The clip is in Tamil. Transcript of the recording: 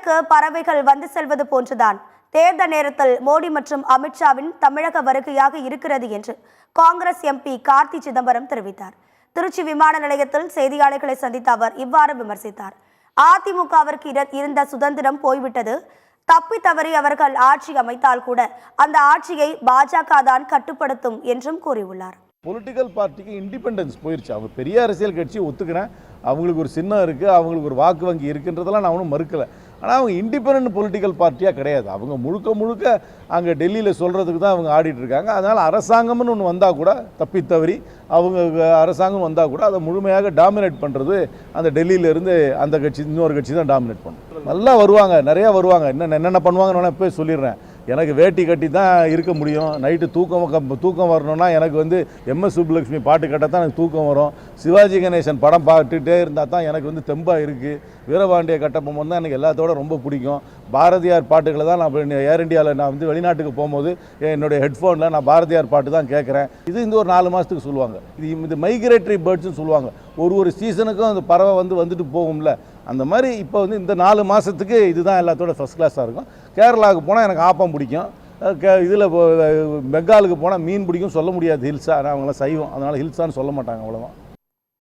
ஊர்களுக்கு பறவைகள் வந்து செல்வது போன்றுதான் தேர்தல் நேரத்தில் மோடி மற்றும் அமித்ஷாவின் தமிழக வருகையாக இருக்கிறது என்று காங்கிரஸ் எம்பி கார்த்தி சிதம்பரம் தெரிவித்தார். திருச்சி விமான நிலையத்தில் செய்தியாளர்களை சந்தித்த அவர் இவ்வாறு விமர்சித்தார். அதிமுகவிற்கு இருந்த சுதந்திரம் போய்விட்டது. தப்பி தவறி அவர்கள் ஆட்சி அமைத்தால் கூட அந்த ஆட்சியை பாஜக தான் கட்டுப்படுத்தும் என்றும் கூறியுள்ளார். பொலிட்டிக்கல் பார்ட்டிக்கு இண்டிபெண்டன்ஸ் போயிடுச்சு. அவங்க பெரிய அரசியல் கட்சி ஒத்துக்கிறேன், அவங்களுக்கு ஒரு சின்னம் இருக்குது, அவங்களுக்கு ஒரு வாக்கு வங்கி இருக்குன்றதெல்லாம் நான் ஒன்றும் மறுக்கலை. ஆனால் அவங்க இண்டிபெண்ட் பொலிட்டிக்கல் பார்ட்டியாக கிடையாது. அவங்க முழுக்க முழுக்க அங்கே டெல்லியில் சொல்கிறதுக்கு தான் அவங்க ஆடிட்டு இருக்காங்க. அதனால் அரசாங்கம்னு ஒன்று வந்தால் கூட தப்பி தவறி அவங்க அரசாங்கம் வந்தால் கூட அதை முழுமையாக டாமினேட் பண்ணுறது அந்த டெல்லியிலேருந்து அந்த கட்சி இன்னொரு கட்சி தான் டாமினேட் பண்ணும். நல்லா வருவாங்க, நிறையா வருவாங்க. என்னென்ன பண்ணுவாங்கன்னு நான் போய் சொல்லிடுறேன். எனக்கு வேட்டி கட்டி தான் இருக்க முடியும். நைட்டு தூக்கம் வரணும்னா எனக்கு வந்து MS சுப்புலட்சுமி பாட்டு கேட்டால் தான் எனக்கு தூக்கம் வரும். சிவாஜி கணேசன் படம் பார்த்துட்டே இருந்தால் தான் எனக்கு வந்து தெம்பாக இருக்குது. வீரபாண்டிய கட்டபொம்மன் தான் எனக்கு எல்லாத்தோட ரொம்ப பிடிக்கும். பாரதியார் பாட்டுகளை தான் நான் ஏர் இண்டியாவில் நான் வந்து வெளிநாட்டுக்கு போகும்போது என்னுடைய ஹெட்ஃபோனில் நான் பாரதியார் பாட்டு தான் கேட்குறேன். இந்த ஒரு 4 மாதத்துக்கு சொல்லுவாங்க. இது மைக்ரேட்டரி பேர்ட்ஸ்னு சொல்லுவாங்க. ஒரு சீசனுக்கும் அந்த பறவை வந்துட்டு போகும்ல, அந்த மாதிரி இப்போ வந்து இந்த 4 மாதத்துக்கு இதுதான் எல்லாத்தோட ஃபஸ்ட் கிளாஸாக இருக்கும். கேரளாவுக்கு போனால் எனக்கு ஆப்பம் பிடிக்கும். இதில் பெங்காலுக்கு போனால் மீன் பிடிக்கும் சொல்ல முடியாது. ஹில்ஸா, ஆனால் அவங்களாம் சைவம், அதனால் ஹில்ஸான்னு சொல்ல மாட்டாங்க, அவ்வளோதான்.